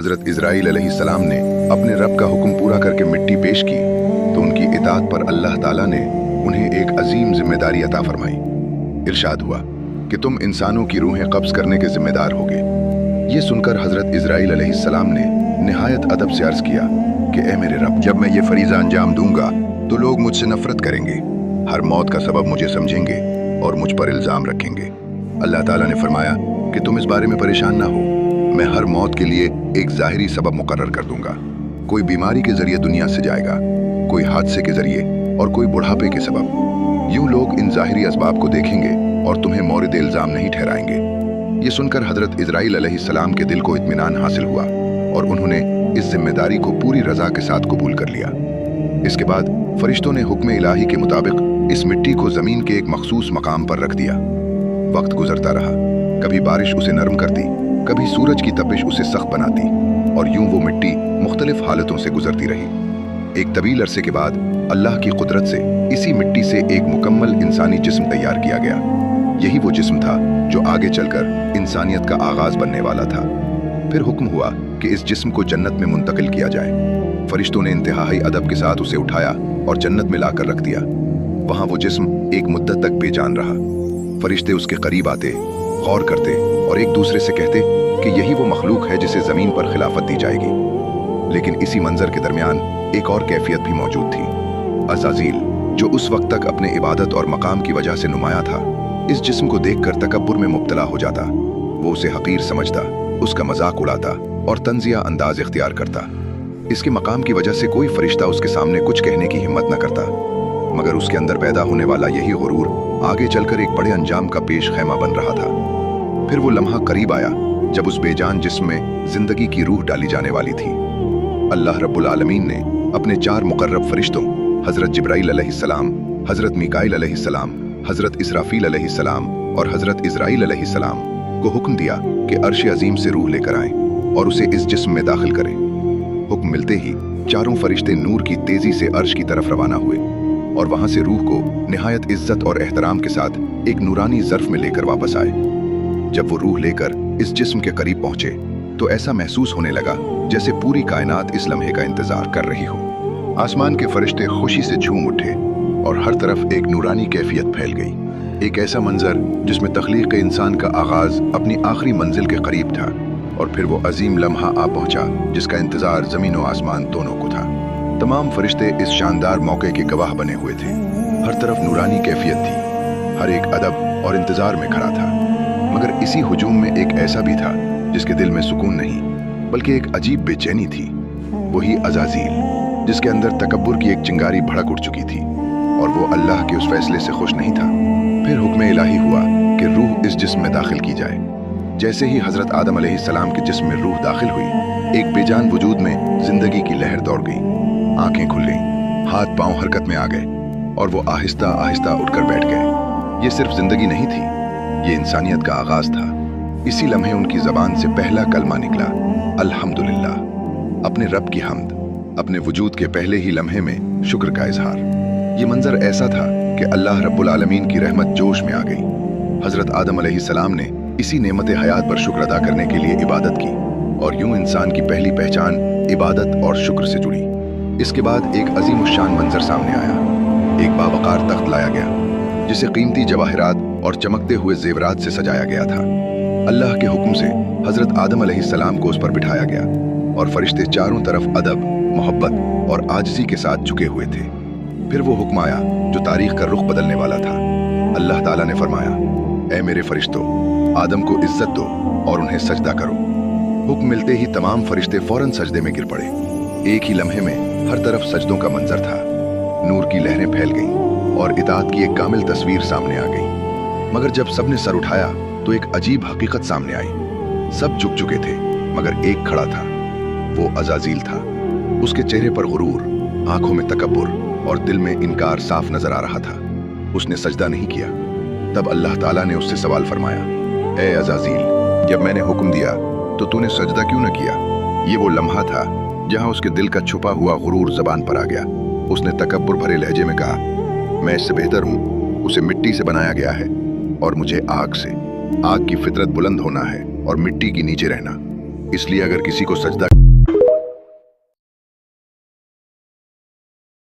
हज़रत इज़राइल अलैहिस्सलाम ने अपने रब का हुक्म पूरा करके मिट्टी पेश की तो उनकी इताअत पर अल्लाह ताला ने उन्हें एक अजीम जिम्मेदारी अता फरमाई। इरशाद हुआ कि तुम इंसानों की रूहें कब्ज़ करने के जिम्मेदार होगे। ये सुनकर हज़रत इज़राइल अलैहिस्सलाम ने निहायत अदब से अर्ज़ किया कि ए मेरे रब, जब मैं ये फरीज़ा अंजाम दूंगा तो लोग मुझसे नफरत करेंगे, हर मौत का सबब मुझे समझेंगे और मुझ पर इल्ज़ाम रखेंगे। अल्लाह ताला ने फरमाया कि तुम इस बारे में परेशान ना हो, मैं हर मौत के लिए एक ज़ाहिरी सबब मुकर्रर कर दूंगा। कोई बीमारी के जरिए दुनिया से जाएगा, कोई हादसे के जरिए और कोई बुढ़ापे के सबब। यूं लोग इन ज़ाहिरी असबाब को देखेंगे और तुम्हें मौरिद इल्ज़ाम नहीं ठहराएंगे। ये सुनकर हज़रत इज़राइल अलैहिस्सलाम के दिल को इत्मीनान हासिल हुआ और उन्होंने इस जिम्मेदारी को पूरी रज़ा के साथ कबूल कर लिया। इसके बाद फरिश्तों ने हुक्म इलाही के मुताबिक इस मिट्टी को ज़मीन के एक मखसूस मकाम पर रख दिया। वक्त गुजरता रहा, कभी बारिश उसे नरम करती, कभी सूरज की तपिश उसे सख्त बनाती और यूं वो मिट्टी मुख्तलिफ हालतों से गुजरती रही। एक तवील अरसे के बाद अल्लाह की कुदरत से इसी मिट्टी से एक मुकम्मल इंसानी जिस्म तैयार किया गया। यही वो जिस्म था जो आगे चलकर इंसानियत का आगाज बनने वाला था। फिर हुक्म हुआ कि इस जिस्म को जन्नत में मुंतकिल किया जाए। फरिश्तों ने इंतहाई अदब के साथ उसे उठाया और जन्नत में लाकर रख दिया। वहां वो जिस्म एक मुद्दत तक बेजान रहा। फरिश्ते उसके करीब आते, गौर करते और एक दूसरे से कहते कि यही वो मखलूक है जिसे जमीन पर खिलाफत दी जाएगी। लेकिन इसी मंजर के दरमियान एक और कैफियत भी मौजूद थी। अज़ाज़ील, जो उस वक्त तक अपने इबादत और मकाम की वजह से नुमाया था, इस जिस्म को देखकर तकब्बुर में मुब्तला हो जाता। वो उसे हकीर समझता, उसका मजाक उड़ाता और तंजिया अंदाज इख्तियार करता। इसके मकाम की वजह से कोई फरिश्ता उसके सामने कुछ कहने की हिम्मत न करता। मगर उसके अंदर पैदा होने वाला यही गुरूर आगे चलकर एक बड़े अंजाम का पेश खैमा बन रहा था। फिर वो लम्हा करीब आया जब उस बेजान जिस्म में जिंदगी की रूह डाली जाने वाली थी। अल्लाह रब्बुल आलमीन ने अपने 4 मुकर्रब फरिश्तों हज़रत जिब्राइल अलैहिस्सलाम, हज़रत मीकाईल अलैहिस्सलाम, हज़रत इसराफील अलैहिस्सलाम और हज़रत इज़राइल अलैहिस्सलाम को हुक्म दिया कि अर्श अजीम से रूह लेकर आएं और उसे इस जिस्म में दाखिल करें। हुक्म मिलते ही चारों फरिश्ते नूर की तेजी से अर्श की तरफ रवाना हुए और वहां से रूह को निहायत इज्जत और एहतराम के साथ एक नूरानी ज़र्फ में लेकर वापस आए। जब वो रूह लेकर इस जिस्म के करीब पहुंचे तो ऐसा महसूस होने लगा जैसे पूरी कायनात इस लम्हे का इंतजार कर रही हो। आसमान के फरिश्ते खुशी से झूम उठे और हर तरफ एक नूरानी कैफियत फैल गई। एक ऐसा मंजर जिसमें तख्लीक इंसान का आगाज अपनी आखिरी मंजिल के करीब था और फिर वो अजीम लम्हा आ पहुंचा जिसका इंतजार जमीन और आसमान दोनों को था। तमाम फरिश्ते इस शानदार मौके के गवाह बने हुए थे। हर तरफ नूरानी कैफियत थी, हर एक अदब और इंतजार में खड़ा था। मगर इसी हुजूम में एक ऐसा भी था जिसके दिल में सुकून नहीं बल्कि एक अजीब बेचैनी थी। वही अज़ाज़ील, जिसके अंदर तकब्बुर की एक चिंगारी भड़क उठ चुकी थी और वो अल्लाह के उस फैसले से खुश नहीं था। फिर हुक्म इलाही हुआ कि रूह इस जिस्म में दाखिल की जाए। जैसे ही हज़रत आदम अलैहिस्सलाम के जिस्म में रूह दाखिल हुई, एक बेजान वजूद में जिंदगी की लहर दौड़ गई। आंखें खुल गईं, हाथ पांव हरकत में आ गए और वो आहिस्ता आहिस्ता उठकर बैठ गए। ये सिर्फ जिंदगी नहीं थी, ये इंसानियत का आगाज था। इसी लम्हे उनकी जबान से पहला कलमा निकला, अल्हम्दुलिल्लाह। अपने रब की हम्द, अपने वजूद के पहले ही लम्हे में शुक्र का इजहार। ये मंजर ऐसा था कि अल्लाह रब्बुल आलमीन की रहमत जोश में आ गई। हजरत आदम अलैहिस्सलाम ने इसी नेमत हयात पर शुक्र अदा करने के लिए इबादत की और यूं इंसान की पहली पहचान इबादत और शुक्र से जुड़ी। इसके बाद एक अजीम शान मंजर सामने आया। एक बावकार तख्त लाया गया जिसे कीमती जवाहिरात और चमकते हुए जेवरात से सजाया गया था। अल्लाह के हुक्म से हजरत आदम अलैहिस्सलाम को उस पर बिठाया गया और फरिश्ते चारों तरफ अदब, मोहब्बत और आजिज़ी के साथ झुके हुए थे। फिर वो हुक्म आया जो तारीख का रुख बदलने वाला था। अल्लाह ताला ने फरमाया, ऐ मेरे फरिश्तों, आदम को इज्जत दो और उन्हें सजदा करो। हुक्म मिलते ही तमाम फरिश्ते फौरन सजदे में गिर पड़े। एक ही लम्हे में हर तरफ सजदों का मंजर था। नूर की लहरें फैल गईं और इताअत की एक कामिल तस्वीर सामने आ गई। मगर जब सबने सर उठाया तो एक अजीब हकीकत सामने आई। सब झुक चुके थे मगर एक खड़ा था। वो अज़ाज़ील था। उसके चेहरे पर गुरूर, आंखों में तकब्बुर और दिल में इनकार साफ नजर आ रहा था। उसने सजदा नहीं किया। तब अल्लाह ताला ने उससे सवाल फरमाया, ए अज़ाज़ील, जब मैंने हुक्म दिया तो तूने सजदा क्यों न किया? ये वो लम्हा था जहां उसके दिल का छुपा हुआ गुरूर जबान पर आ गया। उसने तकब्बुर भरे लहजे में कहा, मैं इससे बेहतर हूँ, उसे मिट्टी से बनाया गया है और मुझे आग से। आग की फितरत बुलंद होना है और मिट्टी की नीचे रहना। इसलिए अगर किसी को सजदा